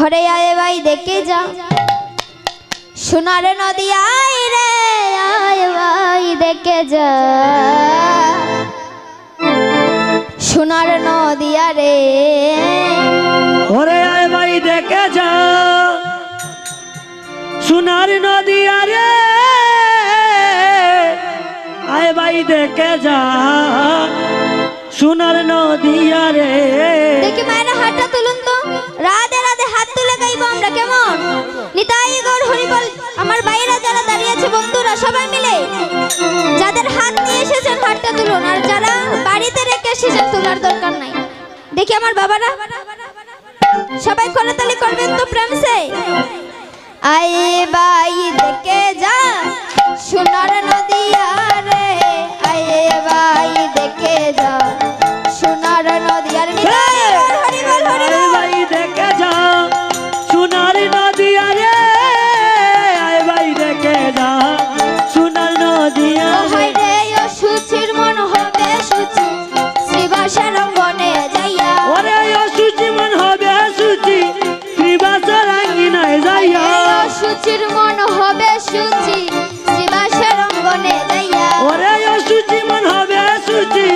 হরে আয় ভাই দেখে যা সোনার নদী আয় রে আয় ভাই দেখে যা সোনার নদী আরে ওরে আয় ভাই দেখে যা সোনার নদী আরে আয় ভাই দেখে যা সোনার নদী আরে। দেখি মায়েরা হাতটা তুলুন তো, রাধে রাধে হাত তুলে গাইবো আমরা, কেমন? নিতাই গৌর হরিবল। আমার বাইরে যারা দাঁড়িয়ে আছে বন্ধুরা সবাই মিলে যাদের হাত নিয়ে এসেছেন হাতটা তুলুন, আর যারা বাড়িতে রেখে এসেছেন তোলার দরকার নাই। দেখি আমার বাবারা সবাই করতালি করবেন তো প্রেম সে। আয়ে ভাই দেখে যা সোনার নদী আরে আয়ে ভাই দেখে যা সোনার নদী আরে। আয় ভাই দেখে যা সোনার নদী আরে আয় ভাই দেখে যা সোনার নদী আরে। রে ও সুচির মন হবে সুচি শ্রীবাসের অঙ্গনে যাইয়া। ওরে ও সুচি মন হবে সুচি শ্রীবাসের আঙ্গিনায় যাইয়া। ও সুচির মন হবে সুচি শ্রীবাসের অঙ্গনে যাইয়া। ওরে ও সুচি মন হবে সুচি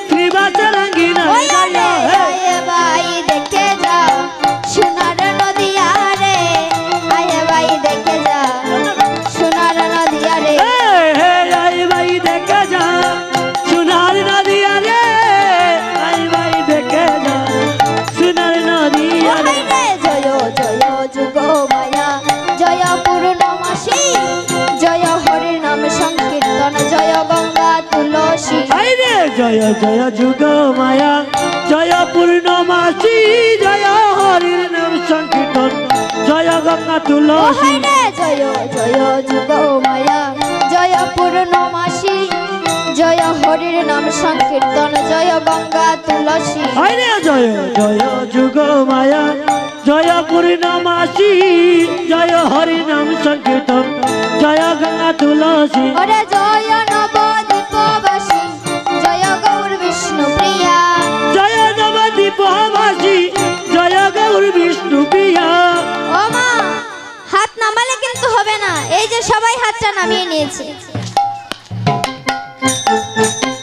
শ্রীবাসের আঙ্গিনায় যাইয়া। আয়ে ভাই দেখে যা সোনার নদী আরে আয়ে ভাই দেখে যা সোনার নদী আরে। আয় ভাই দেখে যা সোনার নদী আরে আয় ভাই দেখে যা সোনার নদী আরে। জয় জয় যুগ মায়া জয় পূর্ণমাসী জয় হরির নাম সংকীর্তন জয় গঙ্গা তুলসী। আইরে জয় জয় যুগ মায়া জয় পূর্ণমাসী জয় হরির নাম সংকীর্তন জয় গঙ্গা তুলসী। জয় জয় যুগ মায়া জয় পূর্ণমাসী জয় হরির নাম সংকীর্তন জয় গঙ্গা তুলসী। আইরে জয় জয় যুগ মায়া জয় পূর্ণমাসী জয় হরি নাম সংকীর্তন জয় গঙ্গা তুলসী। ওরে জয় নবদ্বীপবাসী জয় গৌর বিষ্ণু প্রিয়া জয় নবদ্বীপবাসী জয় গৌর বিষ্ণু প্রিয়া। ও মা হাত নামালে কিন্তু হবে না, এই যে সবাই হাতটা নামিয়ে নিয়েছে।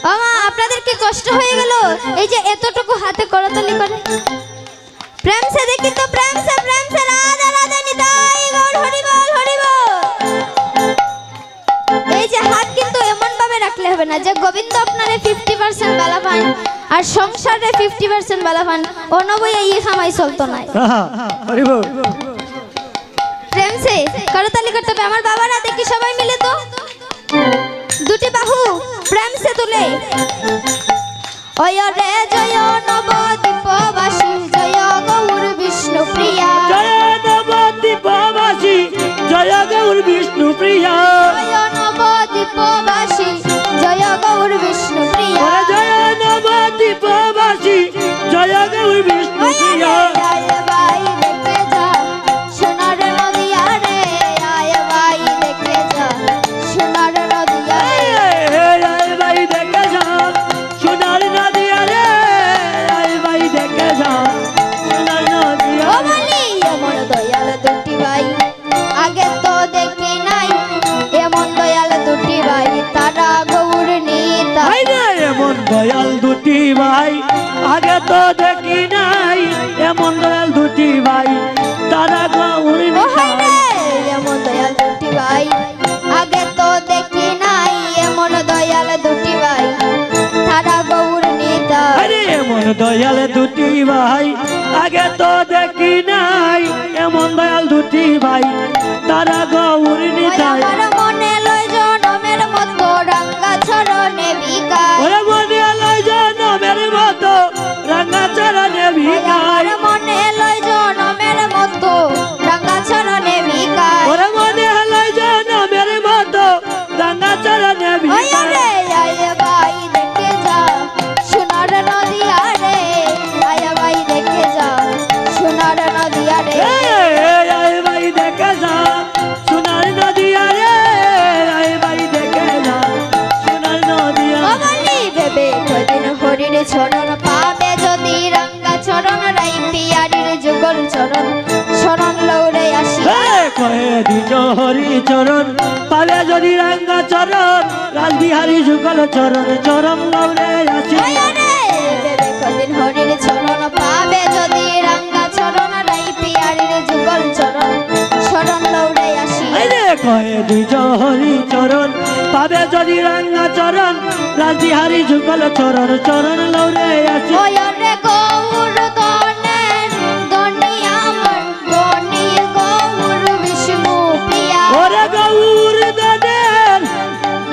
ও মা আপনাদের কি কষ্ট হয়ে গেল এই যে এতটুকু হাতে করতালি করে? প্রেম সে দেখি তো, প্রেম সে রাধা রাধা নিতাই গৌর হরিবল হরিবল। এই যে হাত কিন্তু এমন ভাবে রাখলে হবে না যে গোবিন্দ আপনারে 50% বালা পান আর সংসারে 50% বালা পান, অনবই এই খামাই চলতো না। হরি বল। প্রেম সে করতালি করতে হবে। আমার বাবারা দেখি সবাই মিলে তো দুটি বাহু প্রেম সে তুলে। ওয় রে জয় নবদ্বীপবাসী জয় গৌর বিষ্ণু প্রিয়া জয় নবদ্বীপবাসী জয় গৌর বিষ্ণু প্রিয়া। জয় নবদ্বীপবাসী জয় গৌর বিষ্ণু প্রিয়া। জয় নবদ্বীপবাসী জয় গৌর বিষ্ণু প্রিয়া। আয় ভাই দেখে যা সোনার নদী আরে আয় ভাই দেখে যা সোনার নদী আরে। আয় ভাই দেখে যা সোনার নদী আরে আয় ভাই দেখে যা সোনার নদী ও বলি এমন দয়াল দুটি ভাই আগে তো দেখি নাই, এমন দয়াল দুটি ভাই তারা গৌর নিতা। এমন দয়াল দুটি ভাই আগে তো দেখি নাই এমন দয়াল দুটি ভাই তারা গৌর এমন দয়াল দুটি ভাই আগে তো দেখি নাই, এমন দয়াল দুটি ভাই তারা গৌর নিতা। এমন দয়াল দুটি ভাই আগে তো দেখি নাই এমন দয়াল দুটি ভাই তারা গৌর নিতাই। আমার মনে লয় জনমের মতো রাঙ্গা চরণে বিকায়। ওরে মনে লয় জনমের মতো রাঙ্গা চরণে ভিখায়। আমার মনে লয় জনমের মতো রাঙ্গা চরণে বিকায়। ওরে মনে লয় জনমের মতো রাঙ্গা চরণে ভিখায়। আয় ভাই দেখে যা সোনার নদী আরে আয় ভাই দেখে যা সোনার নদী আরে। আয় ভাই দেখে যা সোনার নদী আরে আয় ভাই দেখে যা সোনার নদী আরে। ভেবে কদিন হরির চরণ পাবে যদি রাঙ্গা চরণ রাই পিয়ারির যুগল চরণ দ্বিজ হরি চরণ পাবে যদি রাঙ্গা চরণ রাজবিহারী যুগল চরণ চরম লৌরে আসি কদিন হরির চরণ পাবে যদি রাঙ্গা চরণ রাই পিয়ারির যুগল চরণ শরণ লৌড়ে আসি কয়ে দ্বিজ হরি চরণ পাবে যদি রাঙ্গা চরণ রাজবিহারী যুগল চরণ চরণ লৌরে আসি ওরে গৌর দনের দনি আমার দনি গৌর বিষ্ণু প্রিয়া ওরে গৌর দনের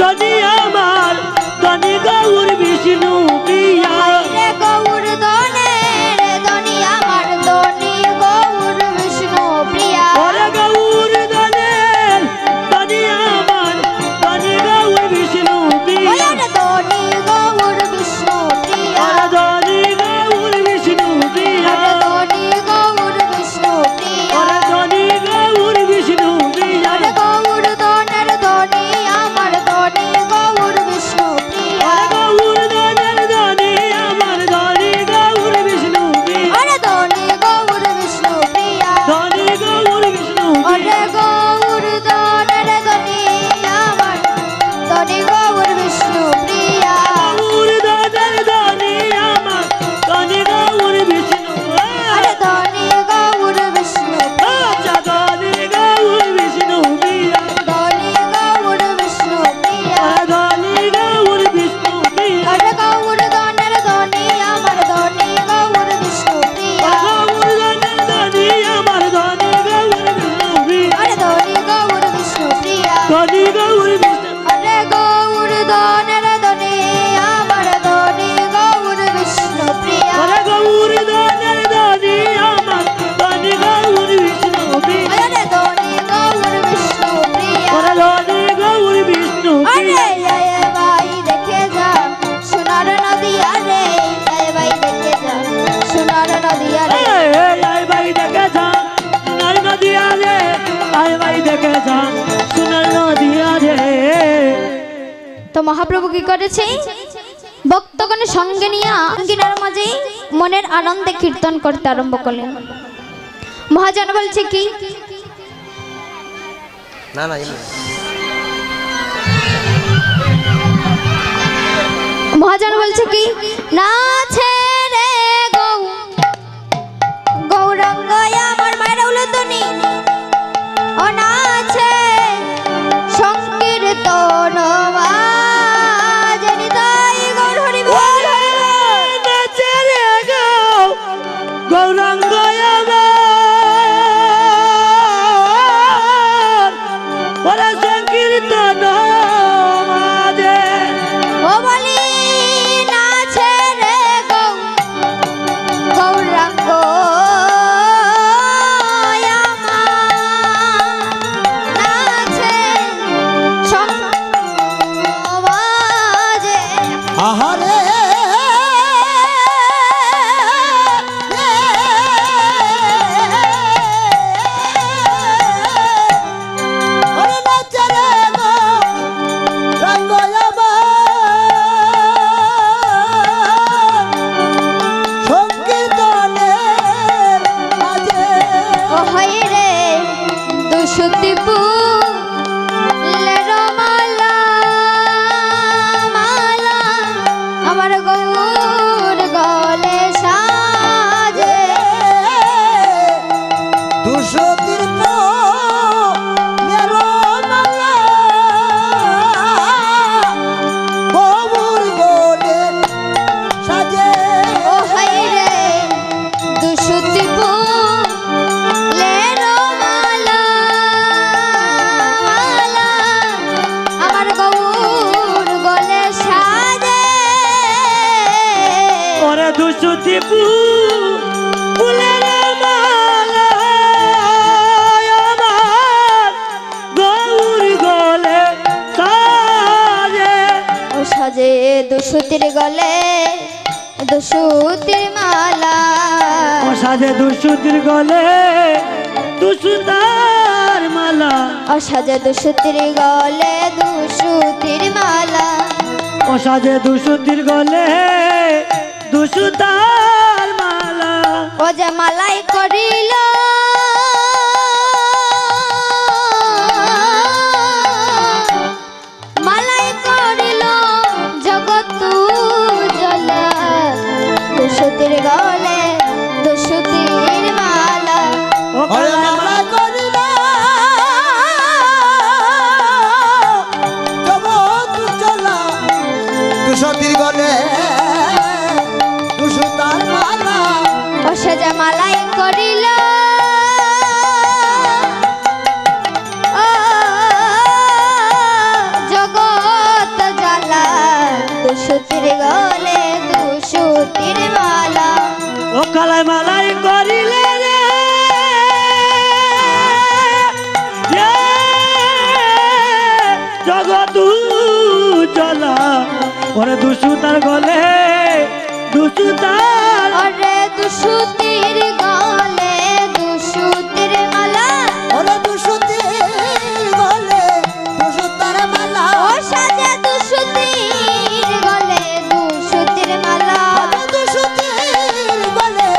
দনি আমার দনি গৌর বিষ্ণু প্রিয়া রে গৌর দনের দনি আমার দনি গৌর বিষ্ণু প্রিয়া ওরে গৌর দনের দনি আমার দনি গৌর বিষ্ণু প্রিয়া ওরে দনি গৌর বিষ্ণু প্রিয়া ওরে দনি গৌর বিষ্ণু প্রিয়া দনি গৌর বিষ্ণু প্রিয়া ওরে দনি গৌর বিষ্ণু প্রিয়া ওরে গৌর দনের দনি আমার দনি গৌর বিষ্ণু প্রিয়া ওরে গৌর দনের দনি আমার দনি গৌর বিষ্ণু প্রিয়া ওরে দনি গৌর বিষ্ণু প্রিয়া দনি গৌর বিষ্ণু ওরে গৌর দনের দনি আমার দনি গৌর বিষ্ণু প্রিয়া গৌর দনের দনি আমার দনি গৌর বিষ্ণু ওরে দনি গৌর বিষ্ণু আচ্ছা দনি গৌর বিষ্ণু প্রিয়া দনি গৌর বিষ্ণু প্রিয়া দনি গৌর বিষ্ণু প্রিয়া ওরে গৌর দনের দনি আমার দনি গৌর বিষ্ণু প্রিয়া গৌর দনের দনি আমার দনি গৌর বিষ্ণু প্রিয়া ওরে দনি গৌর বিষ্ণু প্রিয়া দনি গৌর বিষ্ণু ওরে গৌর দনের দনি আমার দনি গৌর বিষ্ণু প্রিয়া ওরে গৌর দনের দনি আমার দনি গৌর বিষ্ণু প্রিয়া ওরে দনি গৌর বিষ্ণু প্রিয়া ওরে দনি গৌর বিষ্ণু আরে প্রিয়া আয় ভাই দেখে যা সোনার নদী আরে আয় ভাই দেখে যা সোনার নদী আরে আয় ভাই দেখে যা সোনার নদী আরে আয় ভাই দেখে যা সোনার নদী আরে তো মহাপ্রভু কি করেছে ভক্তগণের সঙ্গে নিয়ে আঙ্গিনার মাঝে মনের আনন্দে কীর্তন করতে আরম্ভ করলেন মহাজন বলছে কি না না এমনি মহাজন বলছে কি না ছেড়ে গৌরাঙ্গ আমার মায়েরা উলতনি ও নাছে সংকীর্তন বাজনি তাই গৌর হরি বল নাচে রে গো গৌরাঙ্গ আমার ওরে সংকীর্তন মাঝে ও বলি নাছে রে গৌরাঙ্গ নাছে বাজে আহারে ওরে নাচে রে গো রঙ্গ সংকীর্তনের মাঝে ও হয় রে দুশুতিপু মালা মালা আমার গৌর গলে সাজে দুশো তীর্থ মেরো মালা গৌর গোলে সাজে ও হয় রে দুশুতিপু মালা মালা আমার গৌর গলে সাজে ওরে দুশুতি ফুলের মালা আমার গৌর গলে সাজে ও সাজে দুশুতির গলে দুশুতির মালা ও সাজে দুশুতির গলে দুশুতার মালা ও সাজে দুশুতির গলে দুশুতির মালা ও সাজে দুশুতির গলে দুশুতার মালা ও যে মালাই করিল কালাই মালাই করিলে রে জগৎ চলা ওরে দুসুতার গলে দুসুতার ওরে দুসুতির গলে দুসুতির মালা ওরে দুসুতির গলে দুসুতার মালা ও সাজে দুসুতির গলে দুসুতির মালা ওরে দুসুতির গলে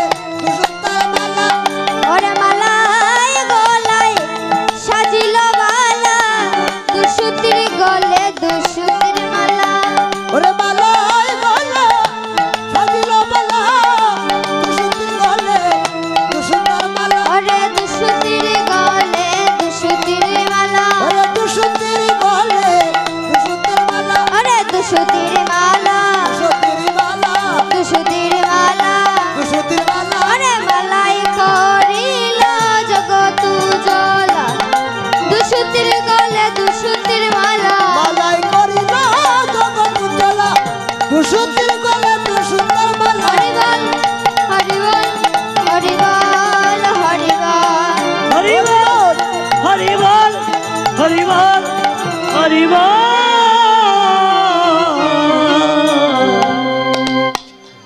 দুসুতার মালা ওরে মালাই গলায় সাজিল বালা দুসুতির গলে দুসুতির মালা ওরে মালাই গলা সাজিল বালা দুসুতির গলে দুসুতার মালা ওরে দুসুতির গলে দুসুতির মালা ওরে দুসুতির গলে দুসুতির মালা ওরে দুসুতির মালা দুসুতির মালা দুসুতির মালা দুসুতির মালা ওরে মালাই করিল জগৎ জ্বলা দুসুতির গলে দুসুতির মালা মালাই করিল জগৎ উজ্জ্বলা দুসুতির গলে দুসুতার মালা হরিবল হরিবল হরিবল হরিবল হরিবল হরিবল হরিবল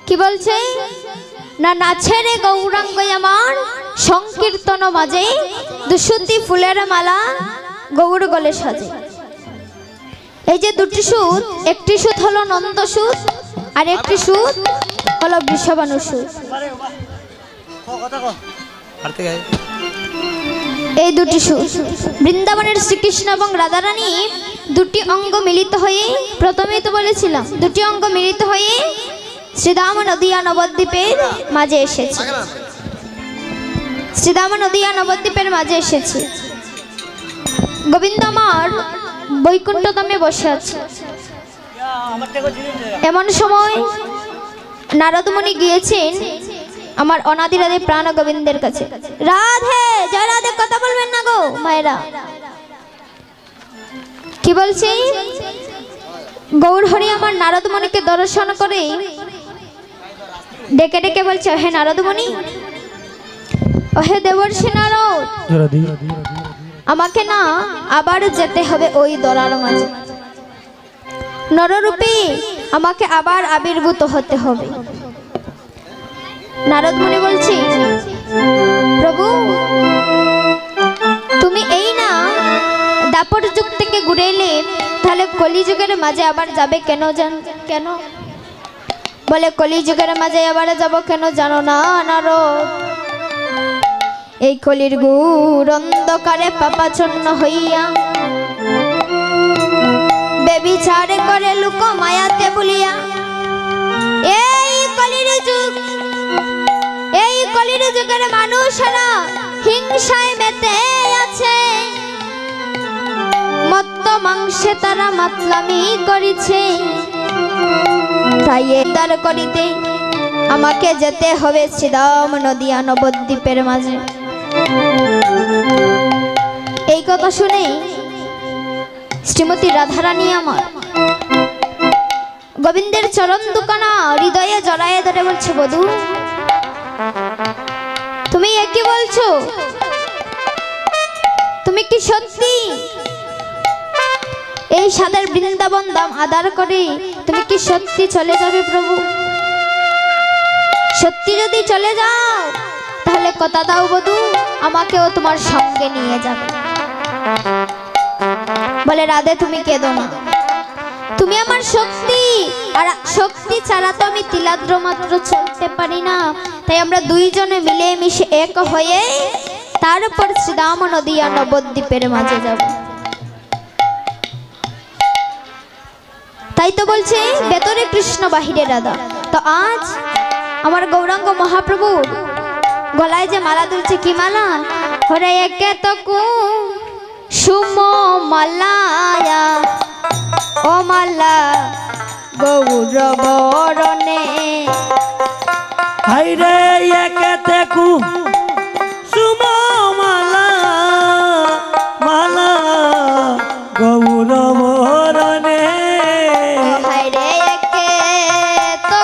কি বলছে না নাচে রে গৌরাঙ্গ আমার সংকীর্তন বাজে দুসুতি ফুলের মালা গৌর গলে সাজে। এই যে দুটি সুর, একটি সুর হলো নন্দ সুর আর একটি সুর হলো বৃষভানু সুর। এই দুটি সুর বৃন্দাবনের শ্রীকৃষ্ণ এবং রাধারানী দুটি অঙ্গ মিলিত হয়ে, প্রথমেই তো বলেছিলাম দুটি অঙ্গ মিলিত হয়ে শ্রীদাম নদিয়া নবদ্বীপের মাঝে এসেছে। শ্রীদাম নদিয়া নবদ্বীপের মাঝে এসেছে। গোবিন্দ আমার বৈকুণ্ঠ ধামে বসে আছে। এমন সময় নারদমুনি গিয়েছেন আমার অনাদি রাধে প্রাণ গোবিন্দের কাছে। রাধে জয় রাধে, কথা বলবেন না গো মায়েরা। কি বলছি, গৌর হরি আমার নারদমণিকে দর্শন করে ডেকে ডেকে বলছে, হে নারদমণি, ও হে দেবর্ষি নারদ, আমাকে না আবার যেতে হবে ওই দরার মাঝে। নররূপে আমাকে আবার আবির্ভূত হতে হবে। নারদ মুনি বলছি, প্রভু তুমি এই না দাপর যুগ থেকে ঘুরে এলে, তাহলে কলিযুগের মাঝে আবার যাবে কেন? কেন বলে কলিযুগের মাঝে আবার যাব কেন জানো না নারদ? এই কলির গুড় অন্ধকারে পাপাচ্ছন্ন হইয়া বেবিচার করে লুক মায়াতে বলিয়া এই কলির যুগ, এই কলির যুগের মানুষরা হিংসায় মেতে আছে। মত্ত মাংসে তারা মাতলামি করিছে। তাই তার করিতে আমাকে যেতে হবে শ্রীদাম নদিয়া নবদ্বীপের মাঝে। এই কথা শুনে শ্রীমতী রাধারানী আমার গোবিন্দের চরণ দুখানা হৃদয়ে জড়ায়ে ধরে বলছে, বধূ তুমি একই বলছো? তুমি কি সত্যি এই সাদের বৃন্দাবন দাম আদার করে তুমি কি সত্যি চলে যাবে প্রভু? সত্যি যদি চলে যাও তাহলে কথা দাও বধূ, আমাকেও তোমার সঙ্গে নিয়ে যাবে। বলে রাধে তুমি কেঁদো না, তুমি আমার শক্তি, আর শক্তি ছাড়া তো আমি তিলাদ্র মাত্র চলতে পারি না। তাই আমরা দুইজনে মিলে মিশে এক হয়ে তারপর শ্রীদাম নদিয়া নবদ্বীপের মাঝে যাব। তাই তো বলছে ভেতরে কৃষ্ণ বাহিরে রাধা। তো আজ আমার গৌরাঙ্গ মহাপ্রভু গলায় যে মালা দুলছে, কি মালা? হরে একে তো সুম মালায়া ও মালা গৌর বরণে। হাইরে একেতে কু সুম মালা মালা গৌর বরণে। হাইরে একে তো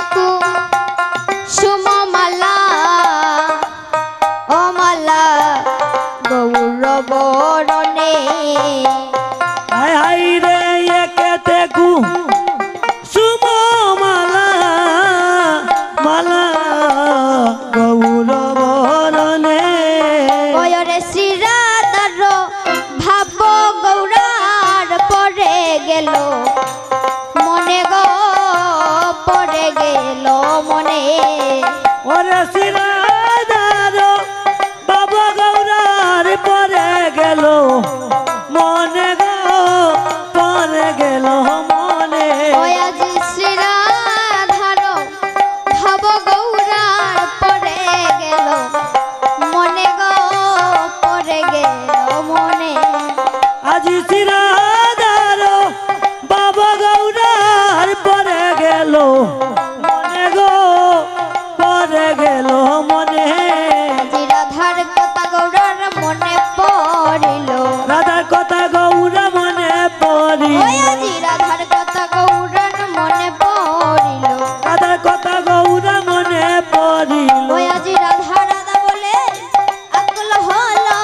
সুম মালা বরণে হাই হাই রে একেতে কু সুম মালা মালা গৌর বরণে ওরে শ্রীরাধার ভাব গৌরার পরে গেল মনে গো পরে গেল মনে ওরে শ্রীরাধার বাবা গৌরার পরে গেল মনে গো পরে গেল মনে ওই আজি শ্রীরাধার ভাব গৌরার পরে গেল মনে গো পরে গেল মনে আজি শ্রীরাধার বাবা গৌরার পরে গেল মনে গো পরে গেল মনে আজি রাধার কথা গৌরার মনে পড়িল রাধার কথা গৌরা মনে পড়ি ওই আজি রাধার কথা গৌরার মনে পড়িল রাধার কথা গৌরা মনে পড়িল ওই আজি রাধা রাধা বলে আকুল হলো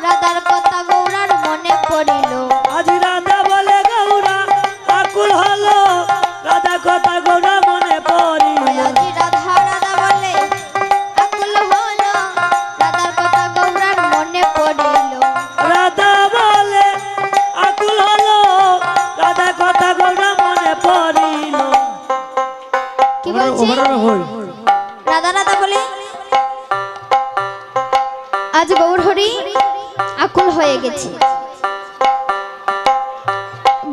রাধার কথা গৌরার মনে পড়িল আজি রাধা বলে গৌরা আকুল হলো রাধার কথা গৌরা মনে ওই পড়িল আজি রাধা রাধা বলে আকুল হলো রাধার কথা গৌরার মনে পড়িল রাধা বলে আকুল হলো রাধার কথা গৌরা মনে পড়িল কি বলছি রাধা রাধা বলে আজ গৌরহরি আকুল হয়ে গেছে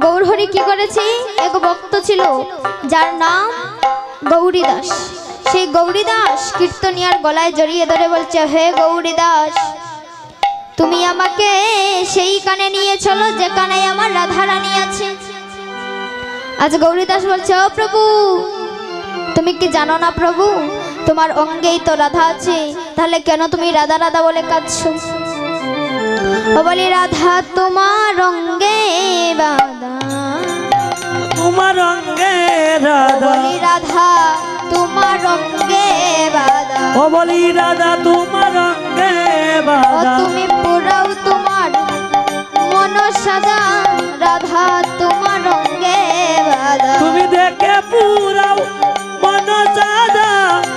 গৌরহরি কি করেছে এক ভক্ত ছিল যার নাম গৌরীদাস সেই গৌরীদাস কীর্তনিয়ার গলায় জড়িয়ে ধরে বলছে হে গৌরীদাস তুমি আমাকে সেই কানে নিয়ে চলো যে কানে আমার রাধা রানী আছে আজ গৌরীদাস বলছে ও প্রভু তুমি কি জানো না প্রভু তোমার অঙ্গেই তো রাধা আছে তাহলে কেন তুমি রাধা রাধা বলে কাঁদছো ও বলি রাধা তোমার অঙ্গে বাধা তোমার অঙ্গে রাধা বলি রাধা তোমার অঙ্গে বাধা ও বলি রাধা তোমার অঙ্গে ও বাধা তুমি পুরাও তোমার মন সাদা রাধা তোমার অঙ্গে বাধা তুমি দেখে পুরাও মন সাদা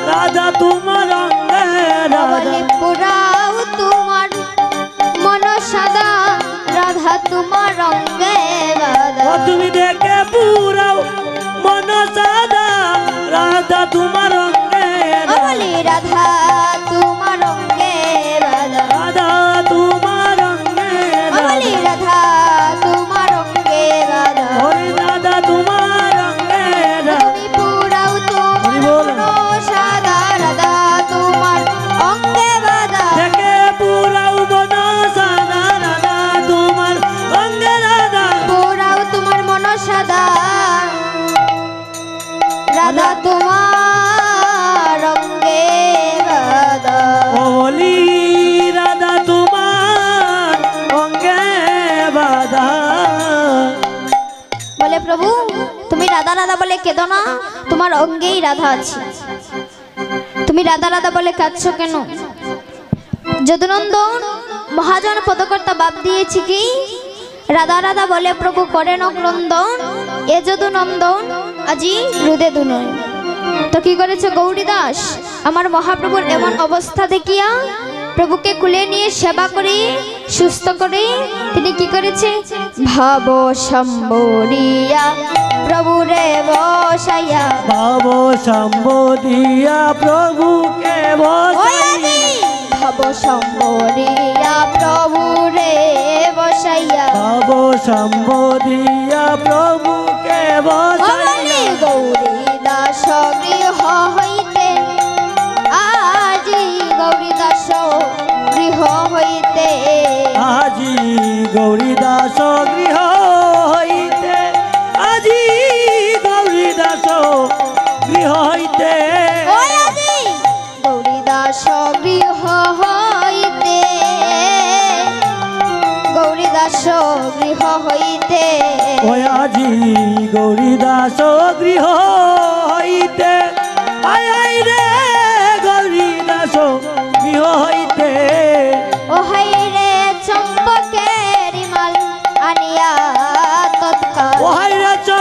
রাধা তোমার অঙ্গে রাধা বলি পুরাও তোমার মন সাদা রাধা তোমার অঙ্গে বাধা ও তুমি দেখে পুরাও মন সাদা রাধা তোমার অঙ্গে ও বলি রাধা তোমার অঙ্গে বাধা রাধা তোমার অঙ্গে ও বলি রাধা তোমার অঙ্গে বাধা হরি রাধা তোমার অঙ্গে তুমি পুরাও তোমার বল। মন সাদা রাধা তোমার অঙ্গে বাধা দেখে পুরাও মন সাদা রাধা তোমার অঙ্গে রাধা পুরাও তোমার মন সাদা রাধা তোমার অঙ্গে বাধা বলি রাধা তোমার অঙ্গে বাধা বলে প্রভু তুমি রাধা রাধা বলে কেঁদো না তোমার অঙ্গেই রাধা আছে তুমি রাধা রাধা বলে কাঁদছো কেন যদুনন্দন মহাজন পদকর্তা বাপ দিয়েছি কি রাধা রাধা বলে প্রভু করেন ক্রন্দন এ যদুনন্দন আজি হৃদে দুনয় তো কি করেছে গৌরীদাস আমার মহাপ্রভুর এমন অবস্থা দেখিয়া প্রভুকে কুলে নিয়ে সেবা করে সুস্থ করে তিনি কি করেছে ভাব সম্বরিয়া প্রভুরে বসাইয়া ভাব সম্বোধিয়া প্রভুকে বসাই ভাব সম্বরিয়া প্রভুরে বসাইয়া ভাব সম্বোধিয়া প্রভুকে বসাই গৌরী দাস গৃহ হইতে আজি গৌরী দাস গৃহ হইতে আজি গৌরী দাস গৃহ হইতে আজি গৌরী দাস গৃহ হইতে ওই আজি গৌরী দাস গৃহ হইতে গৌরী দাস গৃহ হইতে ওই আজি গৌরী দাস গৃহ হইতে আয় আয় রে গৌরী দাস গৃহ হইতে ও হাই রে চম্পক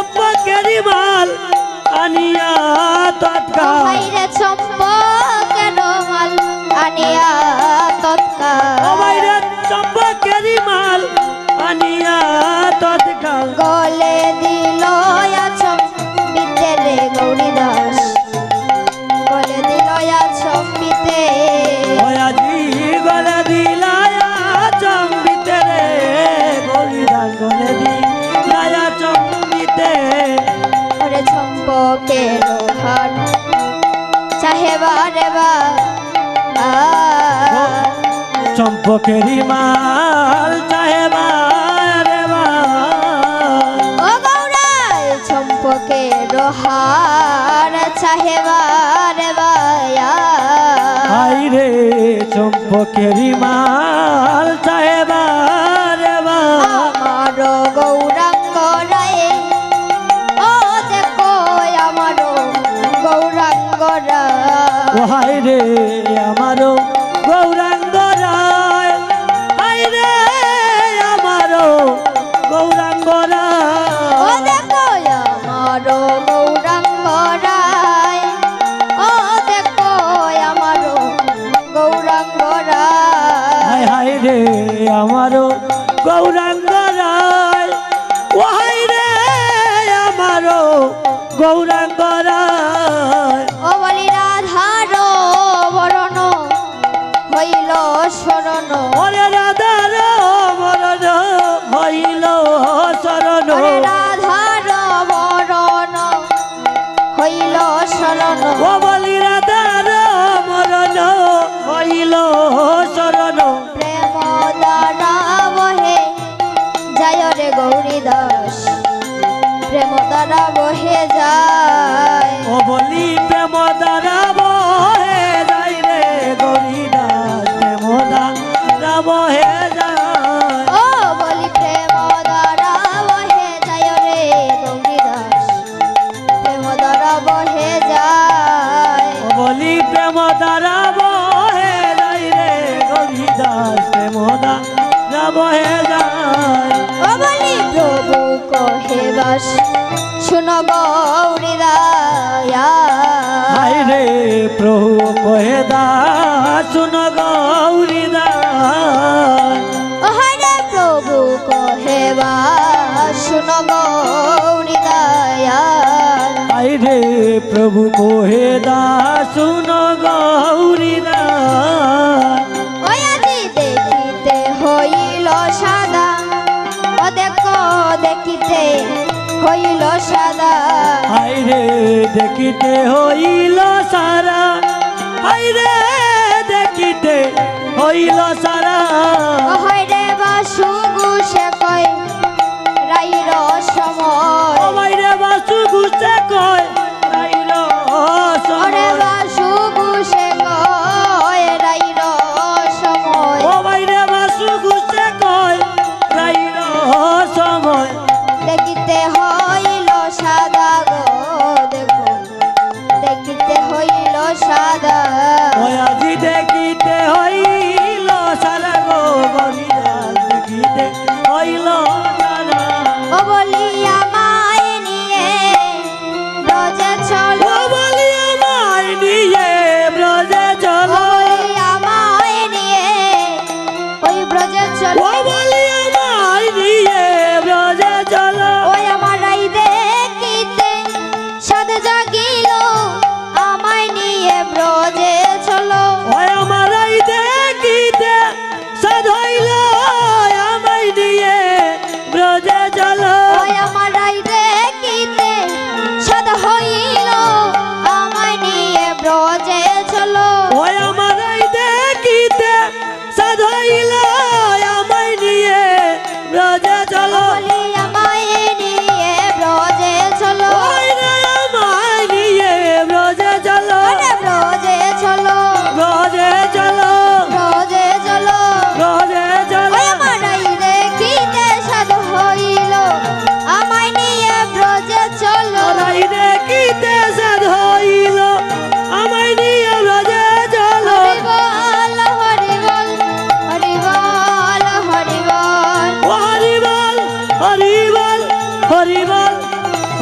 চম্পকেরি মাল আনিয়া তৎকাল হাইরে চম্পকের মাল আনিয়া তৎকাল বাইরে চম্পকেরি মাল আনিয়া তৎকাল গলে দিল চম্পিতে রে গৌরী দাস গলে দিল চম্পিতে ওয়াজি গলে দিলায়া চম্বিতে রে গৌরীদাস গলে দিলায়া চম্বিতে ওরে চম্পকের হাট চাহেবা রে বা চম্পকেরি মাল চাহেবা রে বা ও গৌরাই চম্পকের হার চাহেবা রে বায়া হাই রে চম্পকেরি মাল চাহেবা রে বা আমার গৌরাঙ্গ রায় ও দেখো আমার গৌরাঙ্গ রায় হাই রে আমারও গৌরাঙ্গ রায় হাই রে আমারও গৌরাঙ্গ ও রায় দেখো আমার গৌরাঙ্গ রায় ও দেখো আমার গৌরাঙ্গ রায় হাই হাই রে আমারও গৌরাঙ্গ রায় ও হাই রে আমারও গৌরাঙ্গ রায় ও বলি রাধার বরণ হইল শরণ ওরে রাধার মরণ হইল শরণ ওরে রাধার বরণ হইল শরণ ও বলি রাধার মরণ হইল শরণ প্রেম দ্বারা বহে যায় রে গৌরী দাস প্রেম দ্বারা বহে যায় ও বলি প্রেম দ্বারা বহে যাই রে গৌরীদাস প্রেম দ্বারা বহে যায় ও বলি প্রেম দ্বারা বহে যায় রে গৌরী দাস প্রেম দ্বারা বহে যায় ও বলি প্রেম দ্বারা বহে যাই রে গৌরীদাস প্রেম দ্বারা বহে যায় ও বলি প্রভু কহে বাস শুনো গৌরী দায়া হাই রে প্রভু কহে দাস শুন গৌরীদাস ও হায় রে প্রভু কহে বাস শুনো গৌরী দায়া হাই রে প্রভু কহে দাস শুন গৌরীদাস ওই আজি দেখিতে হইল সাদা ও দেখো দেখিতে হইল সাদা হাই রে দেখিতে হইল সারা হাই রে দেখিতে হইল সারা ও হায় রে বাসু গুছে কয় রাইর সময় ও বাইরে বাসু গুছে কয় রাইর ওরে সময় বাসু গুছে কয় রাইর সময় ও বাইরে বাসু গুছে কয় রাইর সময় দেখিতে হইল সাদা গো দেখো দেখিতে হইল সাদা ওই আজি দেখিতে হইল সারা গো গরিদাস দেখিতে হইল সারা ও বলিয়া মায় নিয়ে ব্রজে চলো ও বলিয়া মাই নিয়ে ব্রজে ও চলো বলিয়া মায় নিয়ে ওই ব্রজে চলো ও বলিয়া মাই নিয়ে ব্রজে চলো ওই আমার রাই দেখিতে সাদ জাগিল আমায় নিয়ে ব্রজে চলো ওই আমার এই দেখিতে সাধ হইল আমায় নিয়ে ব্রজে চলো ওই আমার রাই দেখিতে সাদ হইল আমায় নিয়ে ব্রজে চলো ওই আমার এই দেখিতে সাধ হইল আমায় নিয়ে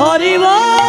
হরি বল